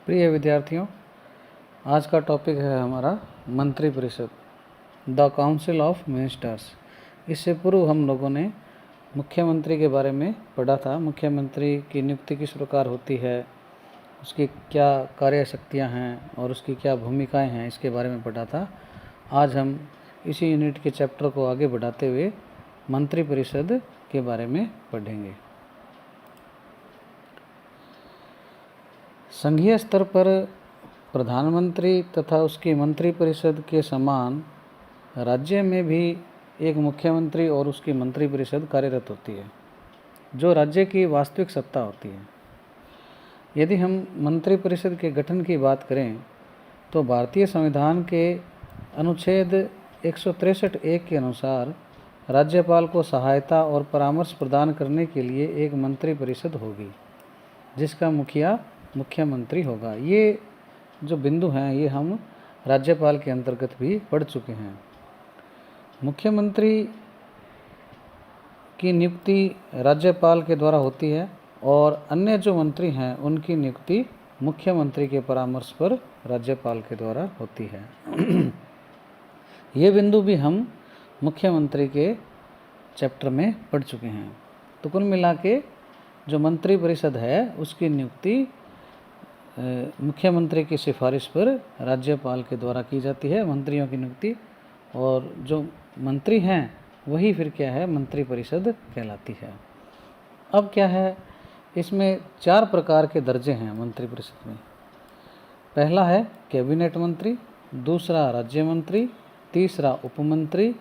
प्रिय विद्यार्थियों, आज का टॉपिक है हमारा मंत्रिपरिषद, द काउंसिल ऑफ मिनिस्टर्स। इससे पूर्व हम लोगों ने मुख्यमंत्री के बारे में पढ़ा था। मुख्यमंत्री की नियुक्ति किस प्रकार होती है, उसकी क्या कार्य शक्तियाँ हैं और उसकी क्या भूमिकाएं हैं, इसके बारे में पढ़ा था। आज हम इसी यूनिट के चैप्टर को आगे बढ़ाते हुए मंत्रिपरिषद के बारे में पढ़ेंगे। संघीय स्तर पर प्रधानमंत्री तथा उसकी मंत्रिपरिषद के समान राज्य में भी एक मुख्यमंत्री और उसकी मंत्रिपरिषद कार्यरत होती है, जो राज्य की वास्तविक सत्ता होती है। यदि हम मंत्रिपरिषद के गठन की बात करें तो भारतीय संविधान के अनुच्छेद 163(1) के अनुसार राज्यपाल को सहायता और परामर्श प्रदान करने के लिए एक मंत्रिपरिषद होगी, जिसका मुखिया मुख्यमंत्री होगा। ये जो बिंदु हैं ये हम राज्यपाल के अंतर्गत भी पढ़ चुके हैं। मुख्यमंत्री की नियुक्ति राज्यपाल के द्वारा होती है और अन्य जो मंत्री हैं उनकी नियुक्ति मुख्यमंत्री के परामर्श पर राज्यपाल के द्वारा होती है। ये बिंदु भी हम मुख्यमंत्री के चैप्टर में पढ़ चुके हैं। तो कुल मिला के जो मंत्रिपरिषद है उसकी नियुक्ति मुख्यमंत्री की सिफारिश पर राज्यपाल के द्वारा की जाती है, मंत्रियों की नियुक्ति। और जो मंत्री हैं वही फिर क्या है, मंत्रिपरिषद कहलाती है। अब क्या है, इसमें 4 प्रकार के दर्जे हैं मंत्रिपरिषद में। पहला है कैबिनेट मंत्री, दूसरा राज्य मंत्री, तीसरा उपमंत्री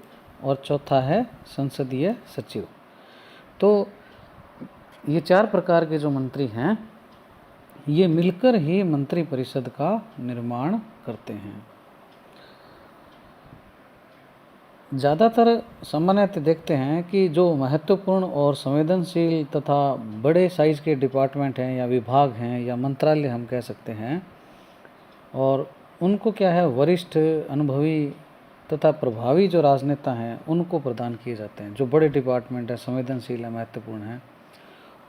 और चौथा है संसदीय सचिव। तो ये 4 प्रकार के जो मंत्री हैं ये मिलकर ही मंत्रिपरिषद का निर्माण करते हैं। ज़्यादातर सामान्यतः देखते हैं कि जो महत्वपूर्ण और संवेदनशील तथा बड़े साइज के डिपार्टमेंट हैं या विभाग हैं या मंत्रालय हम कह सकते हैं, और उनको क्या है, वरिष्ठ अनुभवी तथा प्रभावी जो राजनेता हैं उनको प्रदान किए जाते हैं। जो बड़े डिपार्टमेंट हैं, संवेदनशील है, महत्वपूर्ण हैं,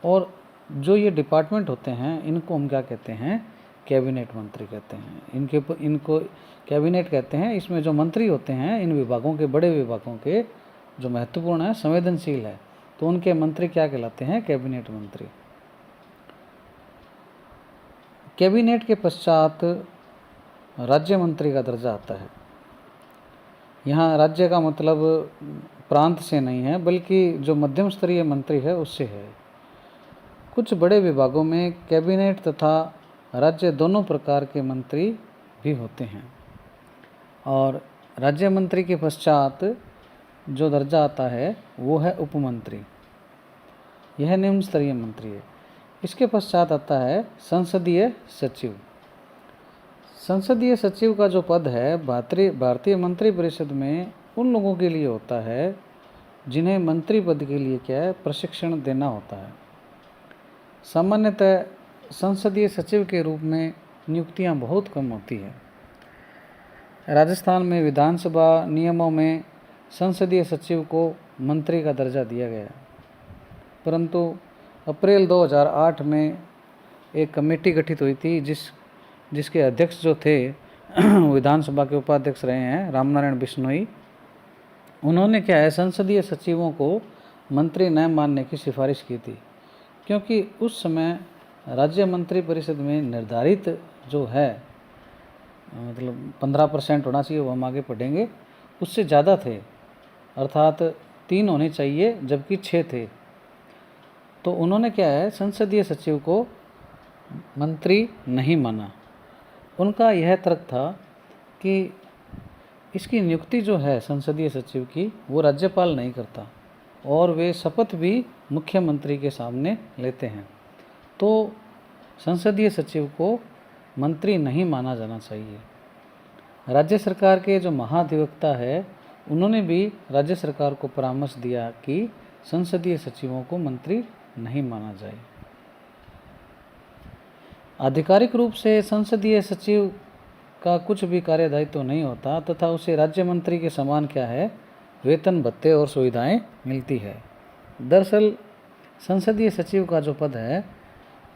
और जो ये डिपार्टमेंट होते हैं इनको हम क्या कहते हैं, कैबिनेट मंत्री कहते हैं। इनको कैबिनेट कहते हैं। इसमें जो मंत्री होते हैं इन विभागों के, बड़े विभागों के जो महत्वपूर्ण है, संवेदनशील है, तो उनके मंत्री क्या कहलाते हैं, कैबिनेट मंत्री। कैबिनेट के पश्चात राज्य मंत्री का दर्जा आता है। यहाँ राज्य का मतलब प्रांत से नहीं है, बल्कि जो मध्यम स्तरीय मंत्री है उससे है। कुछ बड़े विभागों में कैबिनेट तथा राज्य दोनों प्रकार के मंत्री भी होते हैं। और राज्य मंत्री के पश्चात जो दर्जा आता है वो है उपमंत्री। यह निम्न स्तरीय मंत्री है। इसके पश्चात आता है संसदीय सचिव। संसदीय सचिव का जो पद है भारतीय मंत्रिपरिषद में उन लोगों के लिए होता है जिन्हें मंत्री पद के लिए क्या है, प्रशिक्षण देना होता है। सामान्यतः संसदीय सचिव के रूप में नियुक्तियां बहुत कम होती है। राजस्थान में विधानसभा नियमों में संसदीय सचिव को मंत्री का दर्जा दिया गया, परंतु अप्रैल 2008 में एक कमेटी गठित हुई थी जिसके अध्यक्ष जो थे विधानसभा के उपाध्यक्ष रहे हैं रामनारायण बिश्नोई। उन्होंने क्या है, संसदीय सचिवों को मंत्री न मानने की सिफारिश की थी, क्योंकि उस समय राज्य मंत्रिपरिषद में निर्धारित जो है मतलब 15% होना चाहिए, वो हम आगे पढ़ेंगे, उससे ज़्यादा थे, अर्थात 3 होने चाहिए जबकि 6 थे। तो उन्होंने क्या है, संसदीय सचिव को मंत्री नहीं माना। उनका यह तर्क था कि इसकी नियुक्ति जो है संसदीय सचिव की वो राज्यपाल नहीं करता और वे शपथ भी मुख्यमंत्री के सामने लेते हैं, तो संसदीय सचिव को मंत्री नहीं माना जाना चाहिए। राज्य सरकार के जो महाधिवक्ता है उन्होंने भी राज्य सरकार को परामर्श दिया कि संसदीय सचिवों को मंत्री नहीं माना जाए। आधिकारिक रूप से संसदीय सचिव का कुछ भी कार्यदायित्व नहीं होता तथा उसे राज्य मंत्री के समान क्या है, वेतन भत्ते और सुविधाएं मिलती है। दरअसल संसदीय सचिव का जो पद है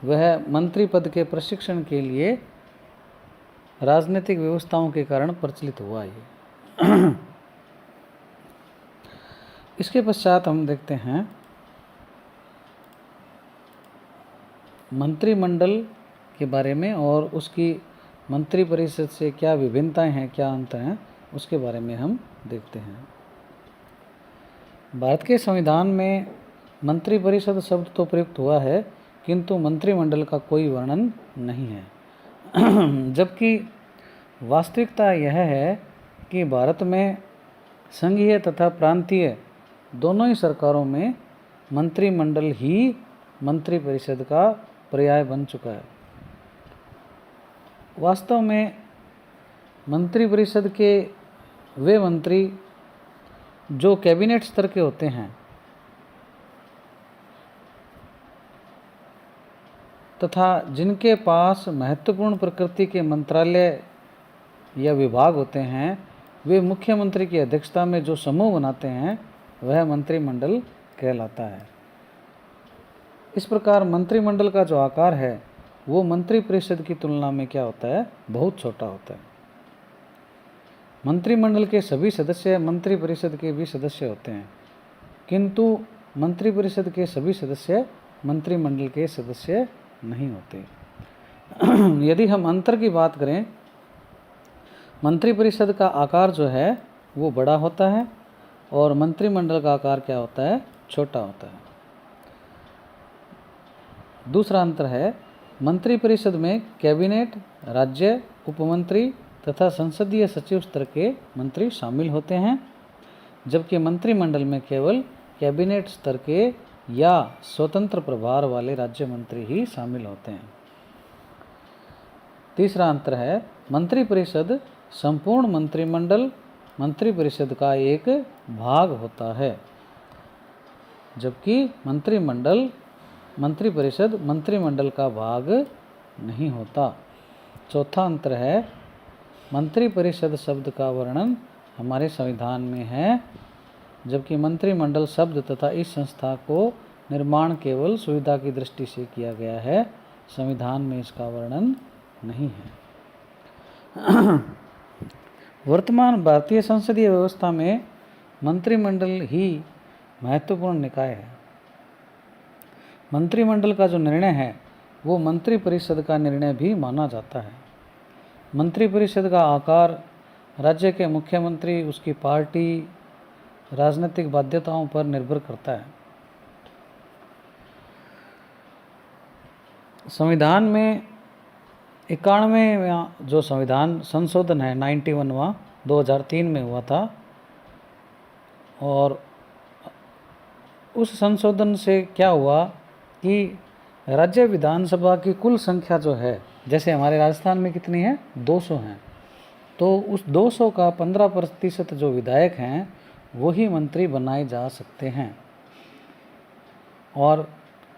वह मंत्री पद के प्रशिक्षण के लिए राजनीतिक व्यवस्थाओं के कारण प्रचलित हुआ ये। इसके पश्चात हम देखते हैं मंत्रिमंडल के बारे में और उसकी मंत्रिपरिषद से क्या विभिन्नताएं हैं, क्या अंतर हैं, उसके बारे में हम देखते हैं। भारत के संविधान में मंत्रिपरिषद शब्द तो प्रयुक्त हुआ है, किंतु मंत्रिमंडल का कोई वर्णन नहीं है। जबकि वास्तविकता यह है कि भारत में संघीय तथा प्रांतीय दोनों ही सरकारों में मंत्रिमंडल ही मंत्रिपरिषद का पर्याय बन चुका है। वास्तव में मंत्रिपरिषद के वे मंत्री जो कैबिनेट स्तर के होते हैं तथा जिनके पास महत्वपूर्ण प्रकृति के मंत्रालय या विभाग होते हैं, वे मुख्यमंत्री की अध्यक्षता में जो समूह बनाते हैं वह मंत्रिमंडल कहलाता है। इस प्रकार मंत्रिमंडल का जो आकार है वो मंत्रिपरिषद की तुलना में क्या होता है, बहुत छोटा होता है। मंत्रिमंडल के सभी सदस्य मंत्रिपरिषद के भी सदस्य होते हैं, किंतु मंत्रिपरिषद के सभी सदस्य मंत्रिमंडल के सदस्य नहीं होते। यदि हम अंतर की बात करें, मंत्रिपरिषद का आकार जो है वो बड़ा होता है और मंत्रिमंडल का आकार क्या होता है, छोटा होता है। दूसरा अंतर है, मंत्रिपरिषद में कैबिनेट, राज्य, उपमंत्री तथा संसदीय सचिव स्तर के मंत्री शामिल होते हैं, जबकि मंत्रिमंडल में केवल कैबिनेट स्तर के या स्वतंत्र प्रभार वाले राज्य मंत्री ही शामिल होते हैं। तीसरा अंतर है, मंत्रिपरिषद संपूर्ण मंत्रिपरिषद का एक भाग होता है, जबकि मंत्रिपरिषद मंत्रिमंडल का भाग नहीं होता। चौथा अंतर है, मंत्रिपरिषद शब्द का वर्णन हमारे संविधान में है, जबकि मंत्रिमंडल शब्द तथा इस संस्था को निर्माण केवल सुविधा की दृष्टि से किया गया है, संविधान में इसका वर्णन नहीं है। वर्तमान भारतीय संसदीय व्यवस्था में मंत्रिमंडल ही महत्वपूर्ण निकाय है। मंत्रिमंडल का जो निर्णय है वो मंत्रिपरिषद का निर्णय भी माना जाता है। मंत्रिपरिषद का आकार राज्य के मुख्यमंत्री, उसकी पार्टी, राजनीतिक बाध्यताओं पर निर्भर करता है। संविधान में 91वां जो संविधान संशोधन है 91वां 2003 में हुआ था, और उस संशोधन से क्या हुआ कि राज्य विधानसभा की कुल संख्या जो है, जैसे हमारे राजस्थान में कितनी है, 200 हैं, तो उस 200 का 15% जो विधायक हैं वही मंत्री बनाए जा सकते हैं। और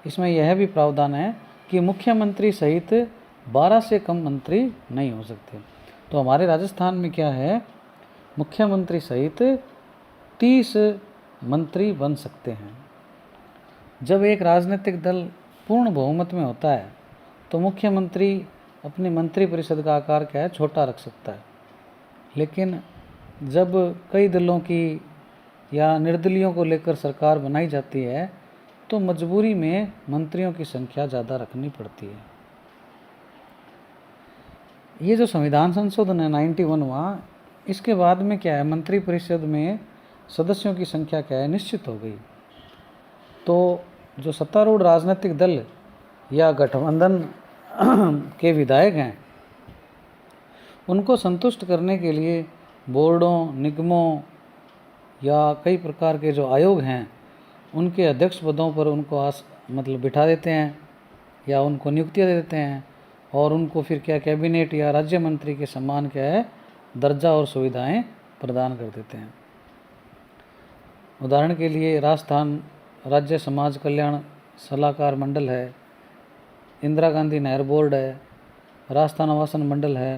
इसमें यह भी प्रावधान है कि मुख्यमंत्री सहित 12 से कम मंत्री नहीं हो सकते। तो हमारे राजस्थान में क्या है, मुख्यमंत्री सहित 30 मंत्री बन सकते हैं। जब एक राजनीतिक दल पूर्ण बहुमत में होता है तो मुख्यमंत्री अपनी मंत्रिपरिषद का आकार क्या है, छोटा रख सकता है। लेकिन जब कई दलों की या निर्दलीयों को लेकर सरकार बनाई जाती है तो मजबूरी में मंत्रियों की संख्या ज़्यादा रखनी पड़ती है। ये जो संविधान संशोधन है 91वां, इसके बाद में क्या है, मंत्रिपरिषद में सदस्यों की संख्या क्या है, निश्चित हो गई। तो जो सत्तारूढ़ राजनीतिक दल या गठबंधन के विधायक हैं, उनको संतुष्ट करने के लिए बोर्डों, निगमों या कई प्रकार के जो आयोग हैं उनके अध्यक्ष पदों पर उनको बिठा देते हैं या उनको नियुक्तियाँ दे देते हैं, और उनको फिर क्या कैबिनेट या राज्य मंत्री के समान क्या है, दर्जा और सुविधाएं प्रदान कर देते हैं। उदाहरण के लिए राजस्थान राज्य समाज कल्याण सलाहकार मंडल है, इंदिरा गांधी नहर बोर्ड है, राजस्थान आवासन मंडल है,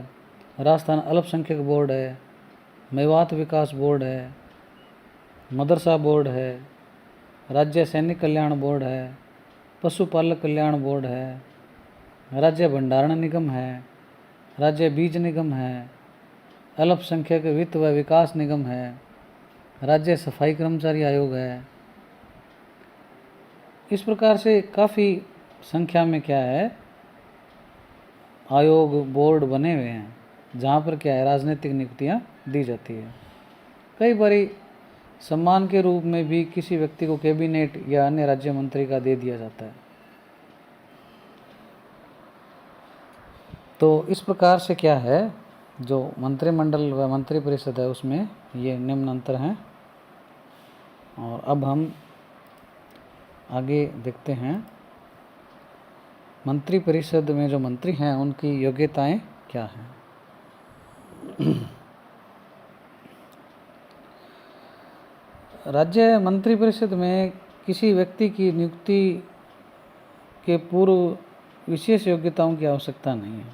राजस्थान अल्पसंख्यक बोर्ड है, मेवात विकास बोर्ड है, मदरसा बोर्ड है, राज्य सैनिक कल्याण बोर्ड है, पशुपालक कल्याण बोर्ड है, राज्य भंडारण निगम है, राज्य बीज निगम है, अल्पसंख्यक वित्त व विकास निगम है, राज्य सफाई कर्मचारी आयोग है। इस प्रकार से काफ़ी संख्या में क्या है आयोग बोर्ड बने हुए हैं, जहाँ पर क्या है राजनीतिक नियुक्तियाँ दी जाती है। कई बारी सम्मान के रूप में भी किसी व्यक्ति को कैबिनेट या अन्य राज्य मंत्री का दे दिया जाता है। तो इस प्रकार से क्या है जो मंत्रिमंडल व मंत्रिपरिषद है उसमें ये निम्न अंतर हैं। और अब हम आगे देखते हैं मंत्रिपरिषद में जो मंत्री हैं उनकी योग्यताएं क्या हैं। राज्य मंत्रिपरिषद में किसी व्यक्ति की नियुक्ति के पूर्व विशेष योग्यताओं की आवश्यकता नहीं है।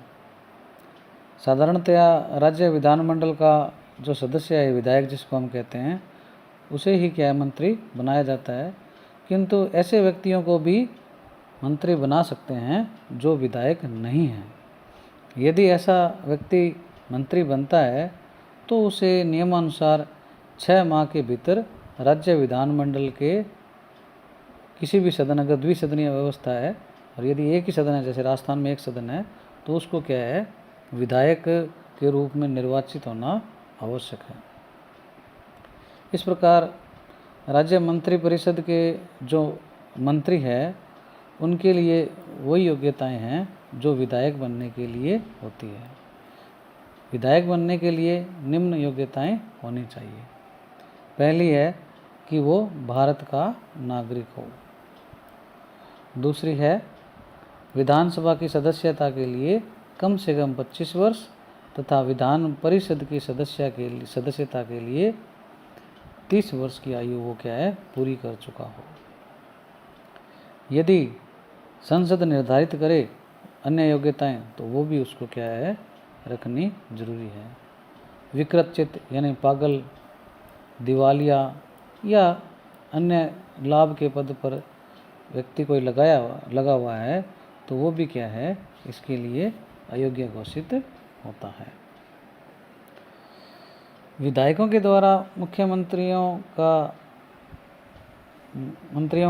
साधारणतया राज्य विधानमंडल का जो सदस्य है विधायक जिसको हम कहते हैं उसे ही क्या है मंत्री बनाया जाता है, किंतु ऐसे व्यक्तियों को भी मंत्री बना सकते हैं जो विधायक नहीं हैं। यदि ऐसा व्यक्ति मंत्री बनता है तो उसे नियमानुसार 6 माह के भीतर राज्य विधानमंडल के किसी भी सदन, अगर द्विसदनीय व्यवस्था है और यदि एक ही सदन है जैसे राजस्थान में एक सदन है, तो उसको क्या है विधायक के रूप में निर्वाचित होना आवश्यक है। इस प्रकार राज्य मंत्रिपरिषद के जो मंत्री है उनके लिए वही योग्यताएं हैं जो विधायक बनने के लिए होती है। विधायक बनने के लिए निम्न योग्यताएं होनी चाहिए। पहली है कि वो भारत का नागरिक हो। दूसरी है विधानसभा की सदस्यता के लिए कम से कम 25 वर्ष तथा विधान परिषद की सदस्यता के लिए 30 वर्ष की आयु वो क्या है पूरी कर चुका हो। यदि संसद निर्धारित करे अन्य योग्यताएं तो वो भी उसको क्या है रखनी जरूरी है। विकृत चित्त यानी पागल, दिवालिया या अन्य लाभ के पद पर व्यक्ति कोई लगा हुआ है तो वो भी क्या है इसके लिए अयोग्य घोषित होता है। विधायकों के द्वारा मंत्रियों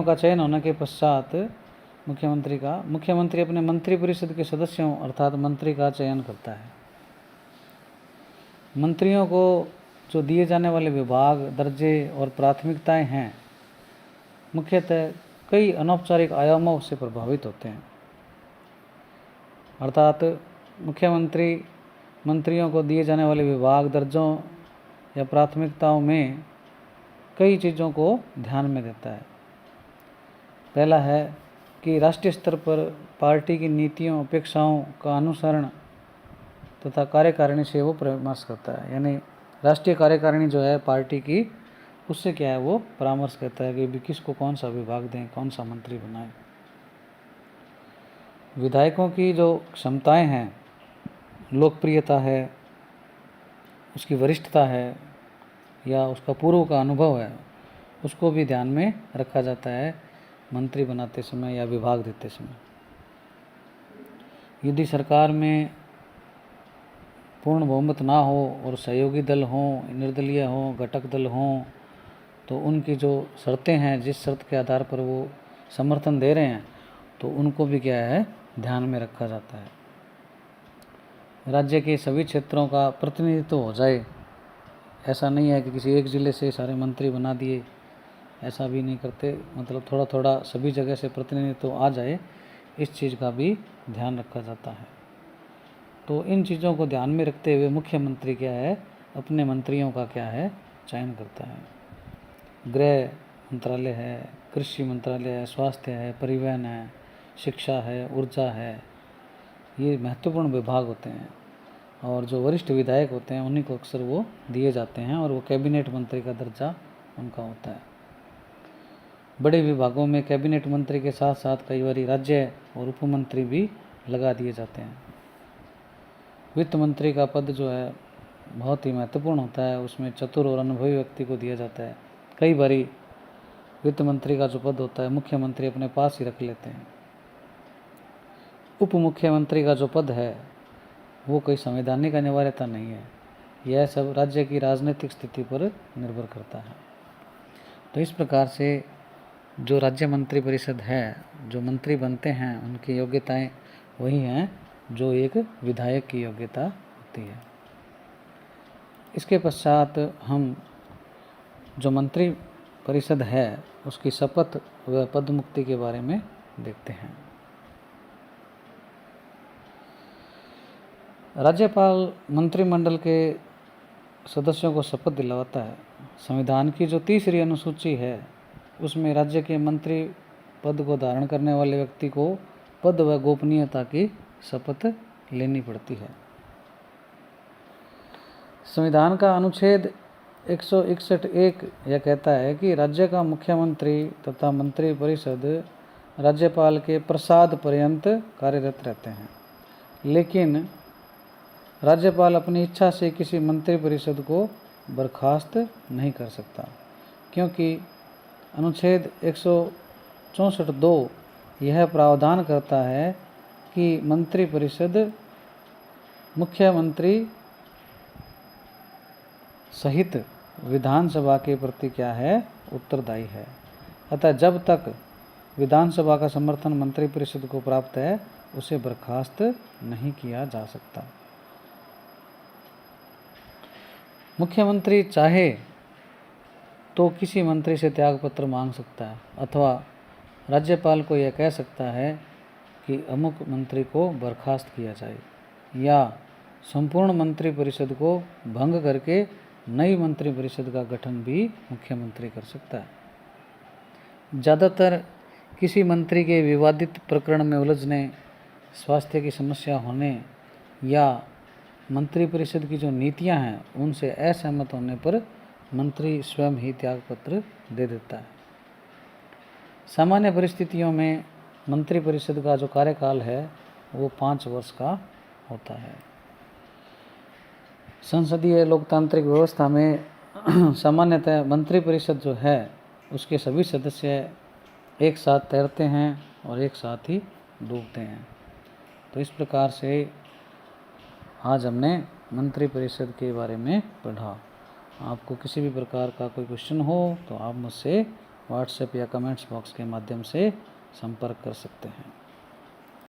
का चयन होने के पश्चात मुख्यमंत्री अपने मंत्रिपरिषद के सदस्यों अर्थात मंत्री का चयन करता है। मंत्रियों को जो दिए जाने वाले विभाग, दर्जे और प्राथमिकताएं हैं मुख्यतः कई अनौपचारिक आयामों से प्रभावित होते हैं। अर्थात मंत्रियों को दिए जाने वाले विभाग, दर्जों या प्राथमिकताओं में कई चीज़ों को ध्यान में देता है। पहला है कि राष्ट्रीय स्तर पर पार्टी की नीतियों, अपेक्षाओं का अनुसरण तथा कार्यकारिणी से वो परामर्श करता है। यानी राष्ट्रीय कार्यकारिणी जो है पार्टी की, उससे क्या है वो परामर्श करता है कि भी किसको कौन सा विभाग दें, कौन सा मंत्री बनाएं। विधायकों की जो क्षमताएं हैं, लोकप्रियता है, उसकी वरिष्ठता है या उसका पूर्व का अनुभव है, उसको भी ध्यान में रखा जाता है मंत्री बनाते समय या विभाग देते समय। यदि सरकार में पूर्ण बहुमत ना हो और सहयोगी दल हों, निर्दलीय हों, घटक दल हों, तो उनकी जो शर्तें हैं, जिस शर्त के आधार पर वो समर्थन दे रहे हैं, तो उनको भी क्या है ध्यान में रखा जाता है। राज्य के सभी क्षेत्रों का प्रतिनिधित्व हो जाए, ऐसा नहीं है कि किसी एक ज़िले से सारे मंत्री बना दिए, ऐसा भी नहीं करते। मतलब थोड़ा थोड़ा सभी जगह से प्रतिनिधित्व आ जाए, इस चीज़ का भी ध्यान रखा जाता है। तो इन चीज़ों को ध्यान में रखते हुए मुख्यमंत्री क्या है अपने मंत्रियों का क्या है चयन करता है। गृह मंत्रालय है, कृषि मंत्रालय है, स्वास्थ्य है, परिवहन है, शिक्षा है, ऊर्जा है, ये महत्वपूर्ण विभाग होते हैं। और जो वरिष्ठ विधायक होते हैं उन्हीं को अक्सर वो दिए जाते हैं और वो कैबिनेट मंत्री का दर्जा उनका होता है। बड़े विभागों में कैबिनेट मंत्री के साथ साथ कई बार राज्य और उपमंत्री भी लगा दिए जाते हैं। वित्त मंत्री का पद जो है बहुत ही महत्वपूर्ण होता है, उसमें चतुर और अनुभवी व्यक्ति को दिया जाता है। कई बारी वित्त मंत्री का जो पद होता है मुख्यमंत्री अपने पास ही रख लेते हैं। उप मुख्यमंत्री का जो पद है वो कोई संवैधानिक अनिवार्यता नहीं है। यह सब राज्य की राजनीतिक स्थिति पर निर्भर करता है। तो इस प्रकार से जो राज्य मंत्री परिषद है, जो मंत्री बनते हैं, उनकी योग्यताएं वही हैं जो एक विधायक की योग्यता होती है। इसके पश्चात हम जो मंत्री परिषद है उसकी शपथ व पद मुक्ति के बारे में देखते हैं। राज्यपाल मंत्रिमंडल के सदस्यों को शपथ दिलवाता है। संविधान की जो तीसरी अनुसूची है उसमें राज्य के मंत्री पद को धारण करने वाले व्यक्ति को पद व गोपनीयता की शपथ लेनी पड़ती है। संविधान का अनुच्छेद 161(1) यह कहता है कि राज्य का मुख्यमंत्री तथा मंत्री परिषद राज्यपाल के प्रसाद पर्यंत कार्यरत रहते हैं, लेकिन राज्यपाल अपनी इच्छा से किसी मंत्री परिषद को बर्खास्त नहीं कर सकता, क्योंकि अनुच्छेद 164(2) यह प्रावधान करता है कि मंत्री परिषद मुख्यमंत्री सहित विधानसभा के प्रति क्या है, उत्तरदायी है। अतः जब तक विधानसभा का समर्थन मंत्री परिषद को प्राप्त है उसे बर्खास्त नहीं किया जा सकता। मुख्यमंत्री चाहे तो किसी मंत्री से त्यागपत्र मांग सकता है अथवा राज्यपाल को यह कह सकता है कि अमुक मंत्री को बर्खास्त किया जाए, या संपूर्ण मंत्री परिषद को भंग करके नई मंत्री परिषद का गठन भी मुख्यमंत्री कर सकता है। ज़्यादातर किसी मंत्री के विवादित प्रकरण में उलझने, स्वास्थ्य की समस्या होने या मंत्री परिषद की जो नीतियां हैं उनसे असहमत होने पर मंत्री स्वयं ही त्यागपत्र दे देता है। सामान्य परिस्थितियों में मंत्री परिषद का जो कार्यकाल है वो 5 वर्ष का होता है। संसदीय लोकतांत्रिक व्यवस्था में सामान्यतः मंत्री परिषद जो है उसके सभी सदस्य एक साथ तैरते हैं और एक साथ ही डूबते हैं। तो इस प्रकार से आज हमने मंत्री परिषद के बारे में पढ़ा। आपको किसी भी प्रकार का कोई क्वेश्चन हो तो आप मुझसे व्हाट्सएप या कमेंट्स बॉक्स के माध्यम से संपर्क कर सकते हैं।